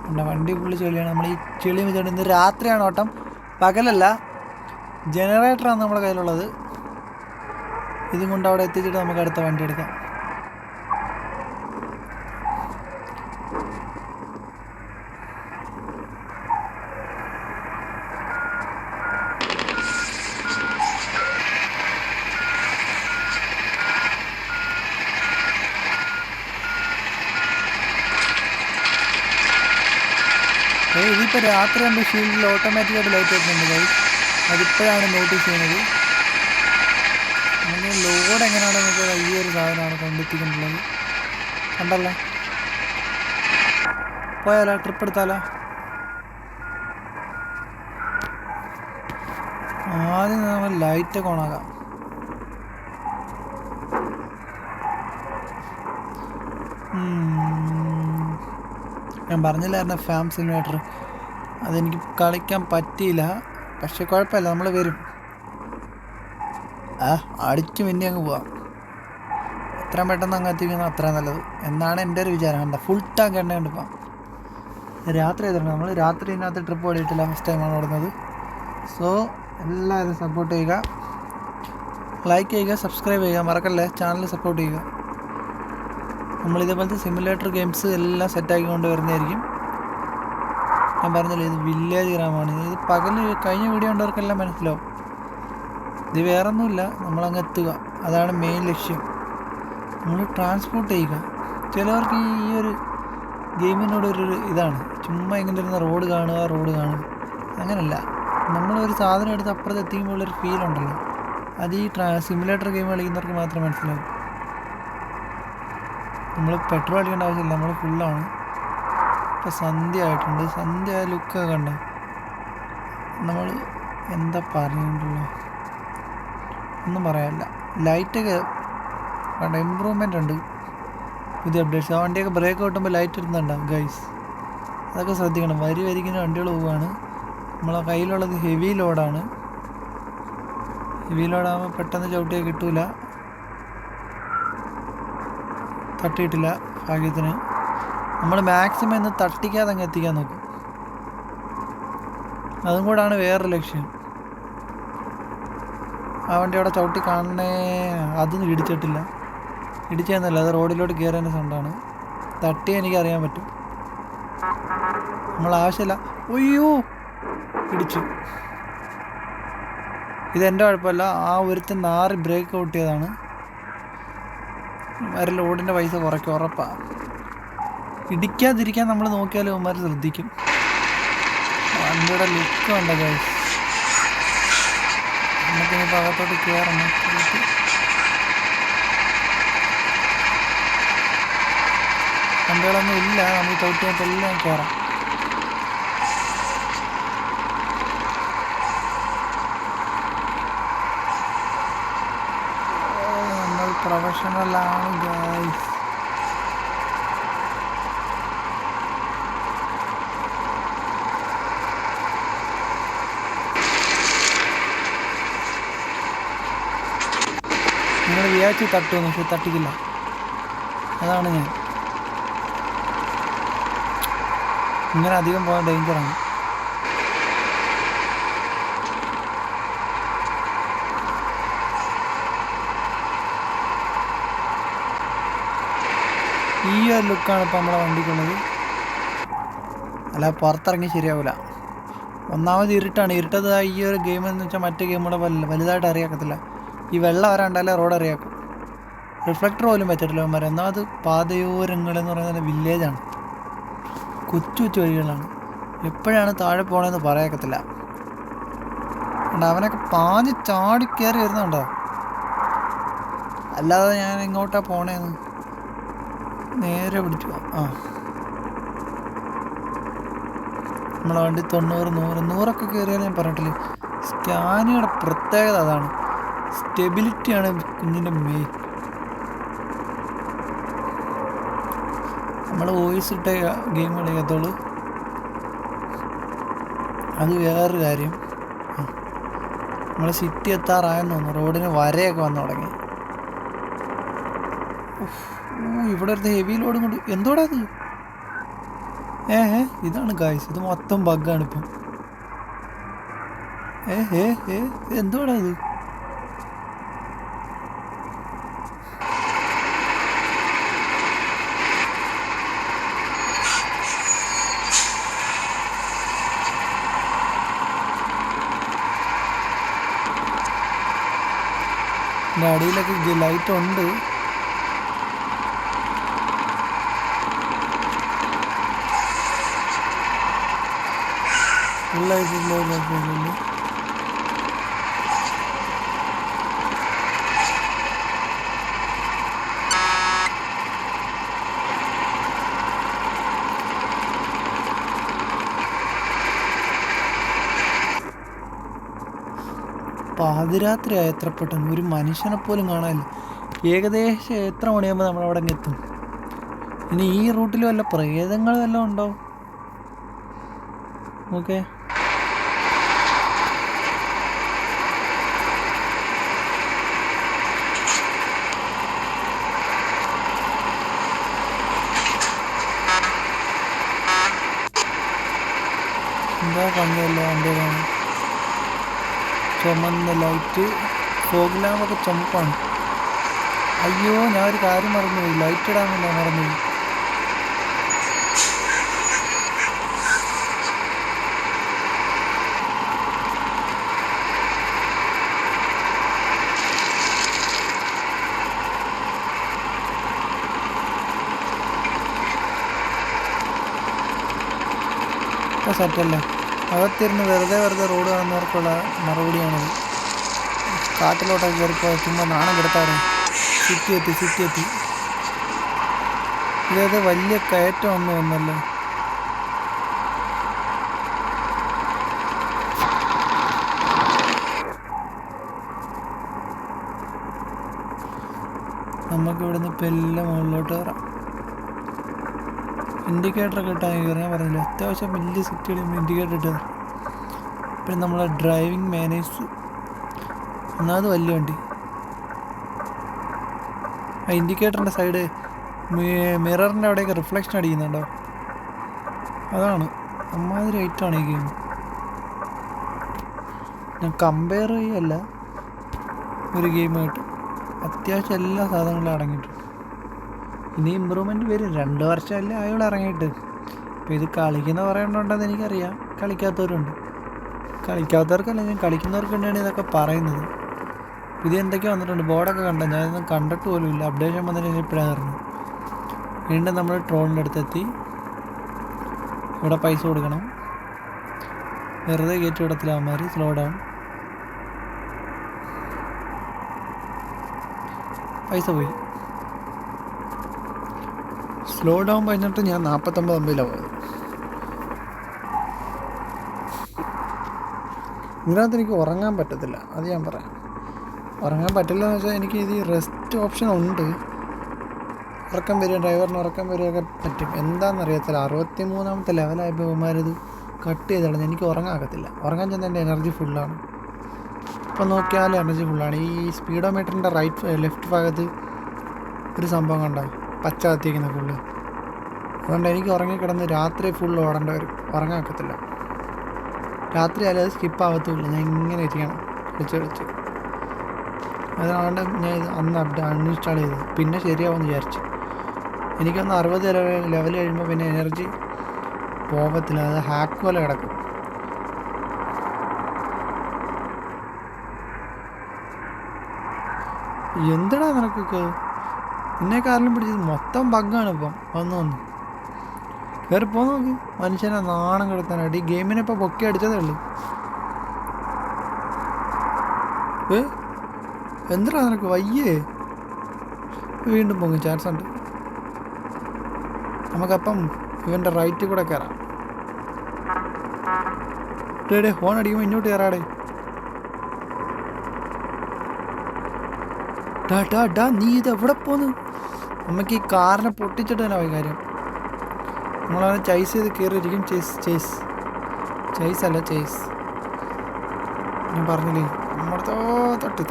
പിന്നെ വണ്ടി ഫുള്ള് ചെളിയാണ്. നമ്മൾ ഈ ചെളി വെച്ചിട്ട് ഇന്ന് രാത്രിയാണ് ഓട്ടം, പകലല്ല. ജനറേറ്ററാണ് നമ്മുടെ കയ്യിലുള്ളത്. ഇതും കൊണ്ട് അവിടെ എത്തിച്ചിട്ട് നമുക്ക് അടുത്ത വണ്ടി എടുക്കാം. ഇതിപ്പോൾ രാത്രി ആകുമ്പോൾ ഷീൽഡിൽ ഓട്ടോമാറ്റിക്കായിട്ട് ലൈറ്റ് വെക്കുന്നുണ്ട് ഗൈസ്. അതിപ്പോഴാണ് നോട്ടീസ് ചെയ്യുന്നത്. അങ്ങനെ ലോഡ് എങ്ങനെയാണ് നമുക്ക് ഈ ഒരു സാധനമാണ് കൊണ്ടെത്തിക്കൊണ്ടുള്ളത്. കണ്ടല്ലോ, പോയാലോ, ട്രിപ്പ് എടുത്താലോ? ആദ്യം നമ്മൾ ലൈറ്റൊക്കെ ഓണാക്കാം. ഞാൻ പറഞ്ഞില്ലായിരുന്നു ഫാം സിമുലേറ്റർ, അതെനിക്ക് കളിക്കാൻ പറ്റിയില്ല. പക്ഷെ കുഴപ്പമില്ല, നമ്മൾ വരും. അടിച്ച് മിന്നി അങ്ങ് പോവാം. എത്രയും പെട്ടെന്ന് അങ്ങ് എത്തിക്കുന്നത് അത്രയും നല്ലത് എന്നാണ് എൻ്റെ ഒരു വിചാരം. കണ്ട ഫുൾ ടാങ്ക് എണ്ണ ഉണ്ട്. ഇപ്പം രാത്രി ചെയ്തിട്ടുണ്ട്. നമ്മൾ രാത്രി ഇതിനകത്ത് ട്രിപ്പ് ഓടിയിട്ടില്ല, ഫസ്റ്റ് ടൈമാണ് ഓടുന്നത്. സോ എല്ലാവരും സപ്പോർട്ട് ചെയ്യുക, ലൈക്ക് ചെയ്യുക, സബ്സ്ക്രൈബ് ചെയ്യുക, മറക്കല്ലേ ചാനൽ സപ്പോർട്ട് ചെയ്യുക. നമ്മളിതേപോലത്തെ സിമുലേറ്റർ ഗെയിംസ് എല്ലാം സെറ്റാക്കി കൊണ്ട് വരുന്നതായിരിക്കും. ഞാൻ പറഞ്ഞില്ലേ, ഇത് വില്ലേജ് ഗ്രാമമാണ്. ഇത് പകല് കഴിഞ്ഞ വീഡിയോ കണ്ടവർക്കെല്ലാം മനസ്സിലാവും. ഇത് വേറൊന്നുമില്ല, നമ്മളങ്ങ് എത്തുക, അതാണ് മെയിൻ ലക്ഷ്യം. നമ്മൾ ട്രാൻസ്പോർട്ട് ചെയ്യുക. ചിലവർക്ക് ഈ ഒരു ഗെയിമിനോടൊരു ഇതാണ്, ചുമ്മാ ഇങ്ങനെ ഇരുന്ന റോഡ് കാണുക. അങ്ങനല്ല, നമ്മളൊരു സാധനം എടുത്ത് അപ്പുറത്ത് എത്തിക്കുമ്പോഴൊരു ഫീലുണ്ടല്ലോ, അത് ഈ സിമുലേറ്റർ ഗെയിം കളിക്കുന്നവർക്ക് മാത്രമേ മനസ്സിലാവും. നമ്മൾ പെട്രോൾ അടിക്കേണ്ട ആവശ്യമില്ല, നമ്മൾ ഫുള്ളാണ്. ഇപ്പോൾ സന്ധ്യ ആയിട്ടുണ്ട്. സന്ധ്യ ലുക്കൊക്കെ കണ്ട. നമ്മൾ എന്താ പറയുന്നുണ്ടല്ലോ, ഒന്നും പറയാനില്ല. ലൈറ്റൊക്കെ കണ്ട, ഇമ്പ്രൂവ്മെൻ്റ് ഉണ്ട്, പുതിയ അപ്ഡേറ്റ്സ്. ആ വണ്ടിയൊക്കെ ബ്രേക്ക് കിട്ടുമ്പോൾ ലൈറ്റ് ഇടുന്നുണ്ടാവും ഗൈസ്, അതൊക്കെ ശ്രദ്ധിക്കണം. വരിക്കുന്ന വണ്ടികൾ പോവുകയാണ്. നമ്മളെ കയ്യിലുള്ളത് ഹെവി ലോഡാണ്. ഹെവി ലോഡാകുമ്പോൾ പെട്ടെന്ന് ചവിട്ടിയാൽ കിട്ടൂല. തട്ടിയിട്ടില്ല ഭാഗ്യത്തിന്. നമ്മൾ മാക്സിമം ഇന്ന് തട്ടിക്കാതെ അങ്ങ് എത്തിക്കാൻ നോക്കും. അതും കൂടാണ് വേറൊരു ലക്ഷ്യം. ആ വണ്ടി അവിടെ ചവിട്ടി കാണണേ, അതൊന്നും ഇടിച്ചിട്ടില്ല. ഇടിച്ചെന്നല്ല, അത് റോഡിലോട്ട് കയറിയതിൻ്റെ സൗണ്ടാണ്. തട്ടി എനിക്കറിയാൻ പറ്റും. നമ്മൾ ആവശ്യമില്ല. ഒയ്യോ, ഇടിച്ചു. ഇതെൻ്റെ കുഴപ്പമല്ല, ആ ഒരുത്തൻ 4 ബ്രേക്ക് ഔട്ട് ചെയ്തതാണ്. അവരെ ലോഡിൻ്റെ പൈസ കുറയ്ക്കും, ഉറപ്പാണ്. ഇടിക്കാതിരിക്കാൻ നമ്മൾ നോക്കിയാലും അവന്മാർ ശ്രദ്ധിക്കും. വണ്ടിയുടെ ലുക്ക് വേണ്ട ഗൈസ്. നമുക്കിനിപ്പോൾ അകത്തോട്ട് കയറണം. വണ്ടികളൊന്നും ഇല്ല, നമ്മൾ ചവിട്ടിയതെല്ലാം കയറാം. നമ്മൾ പ്രൊഫഷണലാണ് ഗൈസ്. നിങ്ങൾ വിചാരിച്ച് തട്ടുമെന്ന്, പക്ഷെ തട്ടിക്കില്ല. അതാണ് ഞാൻ. ഇങ്ങനെ അധികം പോകാൻ ഡേഞ്ചറാണ്. ഈ ഒരു ലുക്കാണ് ഇപ്പോൾ നമ്മളെ വണ്ടിക്കുള്ളത്. അല്ല, പുറത്തിറങ്ങി ശരിയാവില്ല. ഒന്നാമത് ഇരുട്ടാണ്. ഇരുട്ടത് ഈ ഒരു ഗെയിം എന്ന് വെച്ചാൽ മറ്റേ ഗെയിമുകൂടെ വലുതായിട്ട് അറിയാക്കത്തില്ല. ഈ വെള്ളം വരാണ്ടാലേ റോഡ് അറിയാക്കും. റിഫ്ലക്ടർ പോലും വെച്ചിട്ടില്ല അവന്മാർ. ഒന്നാമത് പാതയോരങ്ങളെന്ന് പറയുന്നത് വില്ലേജാണ്, കൊച്ചു വഴികളാണ്. എപ്പോഴാണ് താഴെ പോകണമെന്ന് പറയാക്കത്തില്ല. അവനൊക്കെ പാഞ്ഞ് ചാടി കയറി വരുന്നുണ്ടോ? അല്ലാതെ ഞാൻ എങ്ങോട്ടാ പോണേന്ന് നേരെ പിടിച്ചു. നമ്മളെ വണ്ടി 90, 100 കയറിയാൽ ഞാൻ പറഞ്ഞിട്ടില്ലേ, സ്കാനിയുടെ പ്രത്യേകത അതാണ്. സ്റ്റെബിലിറ്റിയാണ് കുഞ്ഞിൻ്റെ മെയിൻ. നമ്മൾ വോയിസ് ഇട്ട ഗെയിം കളിക്കത്തുള്ളൂ, അത് വേറൊരു കാര്യം. നമ്മൾ സിറ്റി എത്താറായെന്ന് തോന്നുന്നു. റോഡിന് വരയൊക്കെ വന്നു തുടങ്ങി. ഇവിടെ ഒരു ഹെവി ലോഡും കൊണ്ട് എന്തോടാ അത്? ഇതാണ് ഗായ്സ്, ഇത് മൊത്തം ബഗ്ഗാണ് ഇപ്പം. എന്തുവാടാ ഇത്? അടിയിലൊക്കെ ലൈറ്റ് ഉണ്ട്. ഫുള്ളായിട്ടില്ല. പാതിരാത്രിയായ എത്ര പെട്ടെന്ന്, ഒരു മനുഷ്യനെ പോലും കാണാനില്ല. ഏകദേശം എത്ര മണിയാകുമ്പോൾ നമ്മളവിടെ എത്തും? ഇനി ഈ റൂട്ടിൽ വല്ല പ്രേതങ്ങൾ വല്ലതും ഉണ്ടോ? ഓക്കെ, എന്താ ഭംഗിയല്ല എൻ്റെ കാണാൻ. ചുമന്ന ലൈറ്റ്, ഫോഗ് ലാമ്പൊക്കെ ചുമപ്പാണ്. അയ്യോ, ഞാൻ ഒരു കാര്യം മറന്നുപോയി, ലൈറ്റ് ഇടാമെന്നോ മറന്നുപോയി. ഇപ്പോൾ സെറ്റല്ലേ? അകത്തിരുന്ന് വെറുതെ റോഡ് കാണുന്നവർക്കുള്ള മറുപടിയാണത്. കാട്ടിലോട്ടൊക്കെ കയറിപ്പോൾ ചുമ്മാ നാണം കെടുത്താറ്. സിറ്റി എത്തി. ഇതേത് വലിയ കയറ്റം ഒന്നല്ലോ. നമുക്ക് ഇവിടുന്ന് ഇപ്പം എല്ലാം മുകളിലോട്ട് കയറാം. ഇൻഡിക്കേറ്ററൊക്കെ ഇട്ടാൽ കയറാൻ പറഞ്ഞില്ല. അത്യാവശ്യം വലിയ സിറ്റിയുടെ ഇൻഡിക്കേറ്റർ ഇട്ടത്. പിന്നെ നമ്മളെ ഡ്രൈവിംഗ് മാനേഴ്സ്, ഒന്നാമത് വലിയ വണ്ടി. ആ ഇൻഡിക്കേറ്ററിൻ്റെ സൈഡ് മിററിൻ്റെ അവിടെയൊക്കെ റിഫ്ലക്ഷൻ അടിക്കുന്നുണ്ടോ? അതാണ് അമ്മാതിരി ഐറ്റാണ് ഈ ഗെയിം. ഞാൻ കമ്പയർ ചെയ്യല്ല ഒരു ഗെയിമായിട്ട്. അത്യാവശ്യം എല്ലാ സാധനങ്ങളും അടങ്ങിയിട്ടുണ്ട്. ഇനി ഇമ്പ്രൂവ്മെൻറ്റ് വരും. 2 വർഷമല്ലേ അയാൾ ഇറങ്ങിയിട്ട്. അപ്പോൾ ഇത് കളിക്കുന്ന പറയണുണ്ടെന്ന് എനിക്കറിയാം. കളിക്കാത്തവരുണ്ട്. കളിക്കാത്തവർക്കല്ല, ഞാൻ കളിക്കുന്നവർക്ക് വേണ്ടിയാണ് ഇതൊക്കെ പറയുന്നത്. ഇത് എന്തൊക്കെയോ വന്നിട്ടുണ്ട്, ബോർഡൊക്കെ കണ്ടോ? ഞാനൊന്നും കണ്ടിട്ട് പോലും ഇല്ല. അപ്ഡേഷൻ വന്നിട്ട് ഇപ്പോഴാണ് അറിഞ്ഞത്. വീണ്ടും നമ്മൾ ട്രോണിൻ്റെ അടുത്തെത്തി. ഇവിടെ പൈസ കൊടുക്കണം. വെറുതെ കയറ്റി വിടത്തില്ല അവന്മാർ. Slow down. പൈസ പോയി. സ്ലോ ഡൗൺ കഴിഞ്ഞിട്ട് ഞാൻ 49 പോയത്. ഇതിനകത്ത് എനിക്ക് ഉറങ്ങാൻ പറ്റത്തില്ല, അത് ഞാൻ പറയാം. ഉറങ്ങാൻ പറ്റില്ല എന്ന് വെച്ചാൽ എനിക്ക് ഇത് റെസ്റ്റ് ഓപ്ഷൻ ഉണ്ട്. ഉറക്കം വരിക, ഡ്രൈവറിന് ഉറക്കം വരികയൊക്കെ പറ്റും. എന്താണെന്നറിയത്തില്ല. 63ാമത്തെ ലെവലായപ്പോൾ ഇവന്മാരിത് കട്ട് ചെയ്ത് കളഞ്ഞു. എനിക്ക് ഉറങ്ങാകത്തില്ല. ഉറങ്ങാൻ ചെന്ന എൻ്റെ എനർജി ഫുള്ളാണ്. ഇപ്പം നോക്കിയാലും എനർജി ഫുള്ളാണ്. ഈ സ്പീഡോമീറ്ററിൻ്റെ ലെഫ്റ്റ് ഭാഗത്ത് ഒരു സംഭവം കണ്ടോ? പച്ച കത്തിക്കുന്ന ഫുള്ള്. അതുകൊണ്ട് എനിക്ക് ഉറങ്ങിക്കിടന്ന് രാത്രി ഫുള്ള് ഓടേണ്ടി വരും. ഉറങ്ങാക്കത്തില്ല. രാത്രി ആയാലും അത് സ്കിപ്പാകത്തുമില്ല. ഞാൻ ഇങ്ങനെ ഇരിക്കണം കളിച്ച്. അതുകൊണ്ട് ഞാൻ ഇത് അന്ന് അൺഇൻസ്റ്റാൾ ചെയ്തത്. പിന്നെ ശരിയാവുമെന്ന് വിചാരിച്ചു. എനിക്കൊന്ന് 60 ലെവൽ കഴിയുമ്പോൾ പിന്നെ എനർജി പോകത്തില്ല. അത് ഹാക്ക് പോലെ കിടക്കും. എന്താടാ നിനക്കൊക്കെ? നിന്നെ കാരണം പിടിച്ചത് മൊത്തം ബഗ്ഗാണ് ഇപ്പം. വന്നു കയറിപ്പോ നോക്ക്. മനുഷ്യനെ നാണം കെടുത്താനായിട്ട് ഈ ഗെയിമിനെ ഇപ്പോൾ പൊക്കി അടിച്ചതേ ഉള്ളൂ. എന്താ നിനക്ക് വയ്യേ? വീണ്ടും പൊങ്ങും ചാൻസ് ഉണ്ട്. നമുക്കപ്പം ഇവൻ്റെ റൈറ്റിൽ കൂടെ കയറാം. ഡേ ഹോൺ അടിക്കുമ്പോൾ ഇങ്ങോട്ട് കയറാടേ. നീ ഇത് എവിടെ പോന്ന്? നമുക്ക് ഈ കാറിനെ പൊട്ടിച്ചിട്ട് തന്നെ പോയി കാര്യം. നമ്മളവനെ ചേസ് ചെയ്ത് കയറിയിരിക്കും. ചേസ് അല്ല ഞാൻ പറഞ്ഞില്ലേ, നമ്മളത്തോ തട്ടി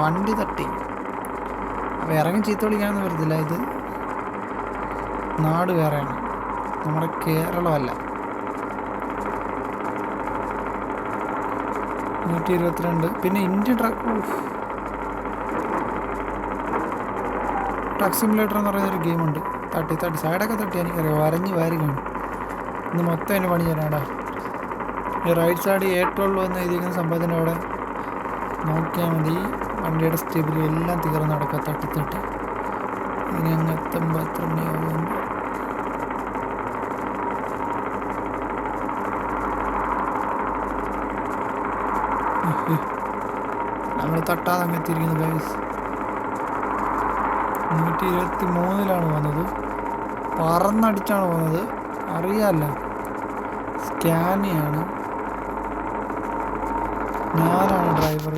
വണ്ടി തട്ടി. അപ്പോൾ ഇറങ്ങി ചീത്ത വിളിക്കാനൊന്നും വരത്തില്ല. ഇത് നാട് വേറെയാണ്. നമ്മുടെ കേരളമല്ല. 122. പിന്നെ ഇന്ത്യൻ ട്രക്ക് സിമുലേറ്റർ എന്ന് പറയുന്നൊരു ഗെയിമുണ്ട്. തട്ടി സൈഡൊക്കെ തട്ടി എനിക്കറിയാം, വരഞ്ഞ് വാരി കാണും. ഇന്ന് മൊത്തം അതിന് പണി തരാടാ. ഈ റൈറ്റ് സൈഡ് ഏറ്റവും എന്ന് എഴുതിയിരിക്കുന്ന സംഭവത്തിൻ്റെ അവിടെ നോക്കിയാൽ മതി. വണ്ടിയുടെ സ്റ്റെബിലും എല്ലാം തീർന്ന് നടക്കുക തട്ടി. ഇനി അങ്ങ് എത്തുമ്പോൾ എത്ര മണിയാവും? നമ്മൾ തട്ടാതെ അങ്ങ് എത്തിയിരിക്കുന്നു ഗൈസ്. 123-ലാണ് പോകുന്നത്. പറന്നടിച്ചാണ് പോകുന്നത്, അറിയാമല്ല. സ്കാനിയാണ്, ഞാനാണ് ഡ്രൈവർ.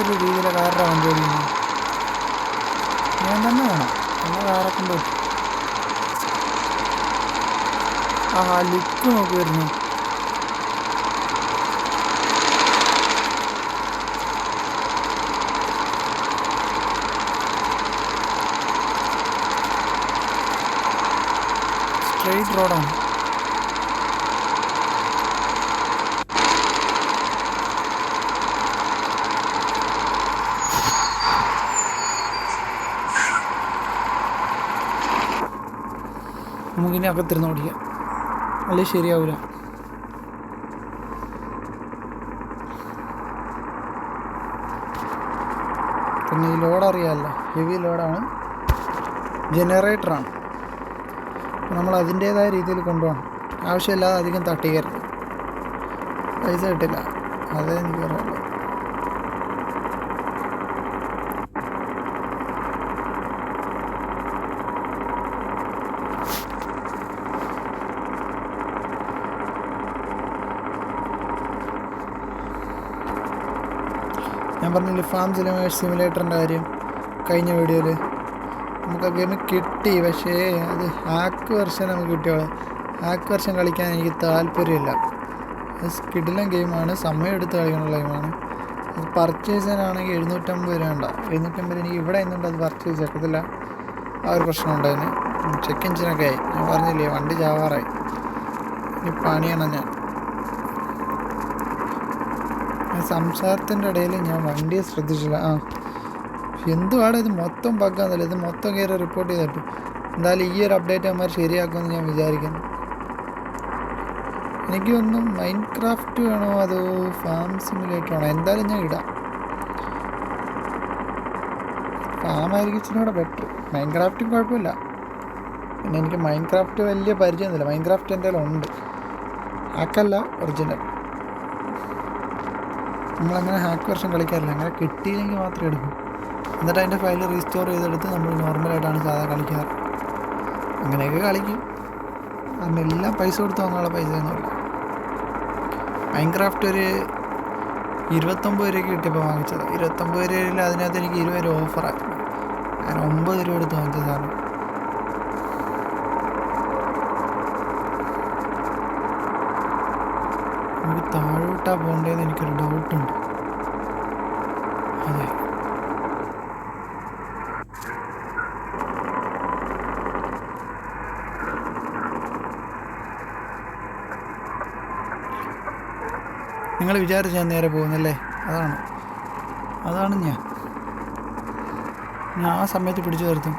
ഒരു രീതിയിലെ കാറിൻ്റെ വണ്ടി ഓടിക്കുന്നു. ഞാൻ തന്നെ വേണം എല്ലാ കാറെ കൊണ്ട്. ലുക്ക് നോക്കി വരുന്നു. സ്ട്രെയിറ്റ് റോഡാണ്. നമുക്കിനി അകത്തിരുന്ന് ഓടിക്കാം, അല്ലെങ്കിൽ ശരിയാവില്ല. പിന്നെ ഈ ലോഡ് അറിയാമല്ലോ, ഹെവി ലോഡാണ്, ജനറേറ്ററാണ്. നമ്മൾ അതിൻ്റേതായ രീതിയിൽ കൊണ്ടുപോകണം. ആവശ്യമില്ലാതെ അധികം തട്ടിക്കരുത്, പൈസ കിട്ടില്ല. അതേ എനിക്ക് പറയാനുള്ളൂ. ഞാൻ പറഞ്ഞില്ലേ ഫാം സിമുലേറ്ററിൻ്റെ കാര്യം കഴിഞ്ഞ വീഡിയോയിൽ. നമുക്ക് ആ ഗെയിം കിട്ടി, പക്ഷേ അത് ഹാക്ക് വെർഷൻ നമുക്ക് കിട്ടിയോളൂ. ഹാക്ക് വെർഷൻ കളിക്കാൻ എനിക്ക് താല്പര്യമില്ല. അത് കിടിലൻ ഗെയിമാണ്, സമയം എടുത്ത് കളിക്കാനുള്ള ഗെയിമാണ്. അത് പർച്ചേസിനാണെങ്കിൽ 750 രൂപ വേണ്ട. 750 എനിക്ക് ഇവിടെ നിന്നുണ്ട്, അത് പർച്ചേസ് ചെയ്യത്തില്ല. ആ ഒരു പ്രശ്നമുണ്ടായിരുന്നു. ചെക്ക് എഞ്ചിനൊക്കെ ആയി. ഞാൻ പറഞ്ഞില്ലേ വണ്ടി ചാവാറായി. ഇനി പണിയാണ്. ഞാൻ സംസാരത്തിൻ്റെ ഇടയിൽ ഞാൻ വണ്ടിയെ ശ്രദ്ധിച്ചില്ല. എന്തുവാണ് ഇത് മൊത്തം ബഗ്ഗാന്നല്ല, ഇത് മൊത്തം കയറി റിപ്പോർട്ട് ചെയ്തിട്ടു. എന്തായാലും ഈ ഒരു അപ്ഡേറ്റ് അവന്മാർ ശരിയാക്കുമെന്ന് ഞാൻ വിചാരിക്കുന്നു. എനിക്കൊന്നും മൈൻക്രാഫ്റ്റ് വേണോ അതോ ഫാം സിമുലേറ്റർ വേണോ? എന്തായാലും ഞാൻ ഇടാം. ഫാമായിരിക്കും ഇച്ചിരി കൂടെ ബെറ്റർ. മൈൻക്രാഫ്റ്റും കുഴപ്പമില്ല. പിന്നെ എനിക്ക് മൈൻക്രാഫ്റ്റ് വലിയ പരിചയമൊന്നുമില്ല. മൈൻക്രാഫ്റ്റ് എൻ്റെ ഉണ്ട്, ഹാക്കല്ല, ഒറിജിനൽ. നമ്മളങ്ങനെ ഹാക്ക് വെർഷൻ കളിക്കാറില്ല. അങ്ങനെ കിട്ടിയില്ലെങ്കിൽ മാത്രമേ എടുക്കൂ. എന്നിട്ട് അതിൻ്റെ ഫയൽ റീസ്റ്റോർ ചെയ്തെടുത്ത് നമ്മൾ നോർമലായിട്ടാണ് സാധാ കളിക്കാറ്. അങ്ങനെയൊക്കെ കളിക്കും. കാരണം എല്ലാം പൈസ കൊടുത്ത് വാങ്ങാനുള്ള പൈസയൊന്നുമില്ല. മൈൻക്രാഫ്റ്റ് ഒരു 29 രൂപയ്ക്ക് കിട്ടിയപ്പോൾ വാങ്ങിച്ചത്. 29 രൂപയിൽ അതിനകത്ത് എനിക്ക് 20 രൂപ ഓഫറായി. ഞാൻ 9 രൂപ എടുത്ത് വാങ്ങിച്ച സാധനം. നമുക്ക് താഴോട്ടാ പോകേണ്ടതെന്ന് എനിക്കൊരു ഡൗട്ടുണ്ട്. അതെ, നിങ്ങൾ വിചാരിച്ച് ഞാൻ നേരെ പോകുന്നല്ലേ? അതാണ് ഞാൻ ആ സമയത്ത് പിടിച്ചു നിർത്തും.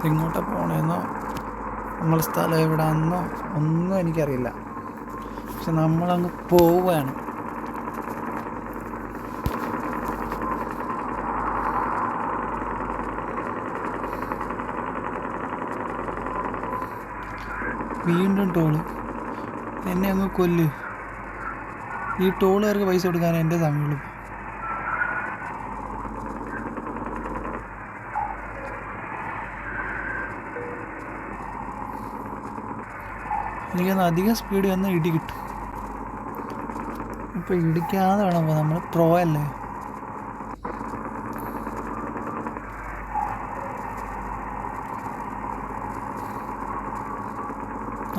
ഇങ്ങോട്ടാ പോകണമെന്നോ നമ്മൾ സ്ഥലം എവിടെയാണെന്നോ ഒന്നും എനിക്കറിയില്ല. പക്ഷെ നമ്മളങ്ങ് പോവുകയാണ്. വീണ്ടും ടോള്. എന്നെ അങ്ങ് കൊല്ല്. ഈ ടോളുകാർക്ക് പൈസ കൊടുക്കാൻ എൻ്റെ സമയമുള്ളൂ. എനിക്കൊന്ന് അധികം സ്പീഡ് വന്ന് ഇടി കിട്ടും. ഇപ്പം ഇടിക്കാതെ വേണം പോകാൻ. നമ്മൾ പ്രോ അല്ലേ.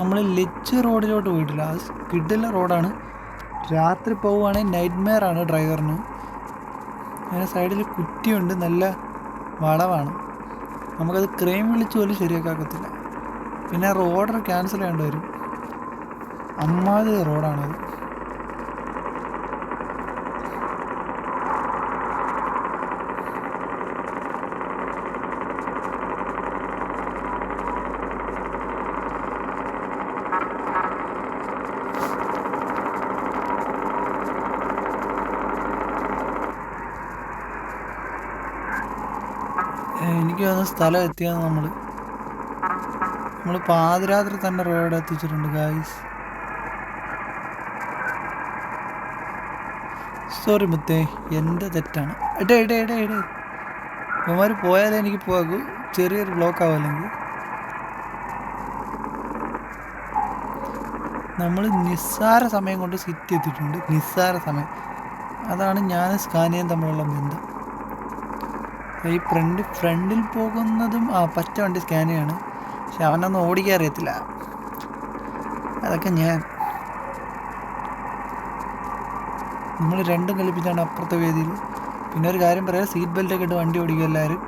നമ്മൾ ലിച്ച് റോഡിലോട്ട് പോയിട്ടില്ല. അത് കിഡിലെ റോഡാണ്. രാത്രി പോവുകയാണെങ്കിൽ നൈറ്റ് മെയർ ആണ് ഡ്രൈവറിന്. അതിന് സൈഡിൽ കുറ്റിയുണ്ട്, നല്ല വളവാണ്. നമുക്കത് ക്രെയിം വിളിച്ച് പോലും ശരിയാക്കാക്കത്തില്ല. പിന്നെ റോഡ് ക്യാൻസൽ ചെയ്യേണ്ടി വരും. അമ്മാതിരി റോഡാണത്. എനിക്ക് തോന്നുന്ന സ്ഥലം എത്തിയാന്ന് നമ്മൾ പാതിരാത്രി തന്നെ റോഡ് എത്തിച്ചിട്ടുണ്ട് ഗായ്സ്. സോറി മുത്തേ, എൻ്റെ തെറ്റാണ്. എടേ ഇവന്മാർ പോയാലേ എനിക്ക് പോകൂ. ചെറിയൊരു ബ്ലോക്ക് ആവും. അല്ലെങ്കിൽ നമ്മൾ നിസ്സാര സമയം കൊണ്ട് സിറ്റി എത്തിയിട്ടുണ്ട്. നിസ്സാര സമയം. അതാണ് ഞാൻ സ്കാനിയയും തമ്മിലുള്ള ബന്ധം. ഈ ഫ്രണ്ടിൽ പോകുന്നതും പച്ച വണ്ടി സ്കാനിയാണ്. പക്ഷെ അവനൊന്നും ഓടിക്കാൻ അറിയത്തില്ല. അതൊക്കെ നമ്മൾ രണ്ടും കളിപ്പിച്ചാണ് അപ്പുറത്തെ വേദിയിൽ. പിന്നെ ഒരു കാര്യം പറയാം, സീറ്റ് ബെൽറ്റൊക്കെ ഇട്ട് വണ്ടി ഓടിക്കുക എല്ലാവരും.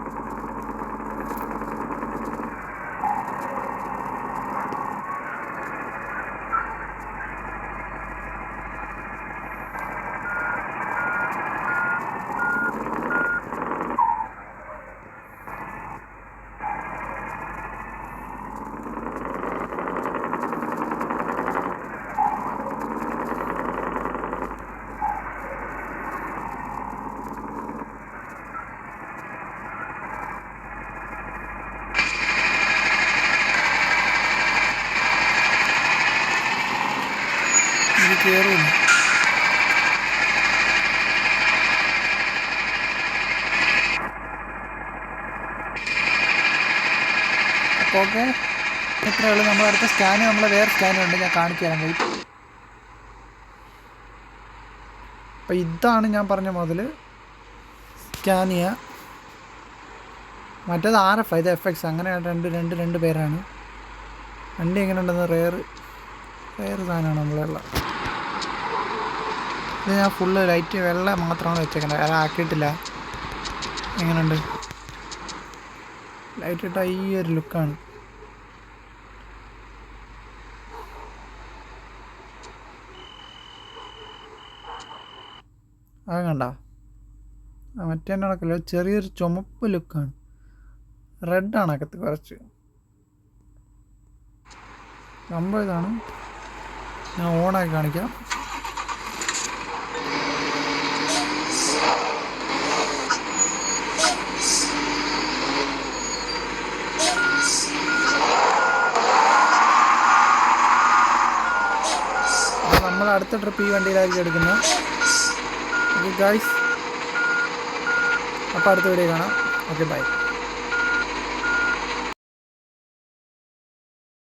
കയറുന്നു. അപ്പോൾ ഓക്കെ, ഇത്രയേ ഉള്ളൂ. നമ്മൾ അടുത്ത സ്കാന്, നമ്മളെ വേറെ സ്കാനുണ്ട്, ഞാൻ കാണിച്ചു തരാൻ പോയി. അപ്പോൾ ഇതാണ് ഞാൻ പറഞ്ഞ മുതൽ സ്കാനിയ. മറ്റേത് RF, ഇത് FX. അങ്ങനെ രണ്ട് പേരാണ്. വണ്ടി എങ്ങനെ ഉണ്ടെന്ന് റെയർ സാധനമാണ് നമ്മളുള്ള. ഇത് ഞാൻ ഫുള്ള് ലൈറ്റ് വെള്ള മാത്രമാണ് വെച്ചേക്കുന്നത്, വേറെ ആക്കിയിട്ടില്ല. എങ്ങനെയുണ്ട് ലൈറ്റ് ഇട്ട ഈ ഒരു ലുക്കാണ്. അത് കണ്ട, മറ്റേ നടക്കില്ല, ചെറിയൊരു ചുമപ്പ് ലുക്കാണ്. റെഡാണ് അകത്ത് കുറച്ച്. സംഭവം ഇതാണ്. ഞാൻ ഓണാക്കി കാണിക്കാം. നമ്മൾ അടുത്ത ട്രിപ്പ് ഈ വണ്ടിയിലായിരിക്കും എടുക്കുന്നത്. ഓക്കെ ഗായ്സ്, അപ്പോൾ അടുത്ത വീഡിയോ കാണാം. Okay bye.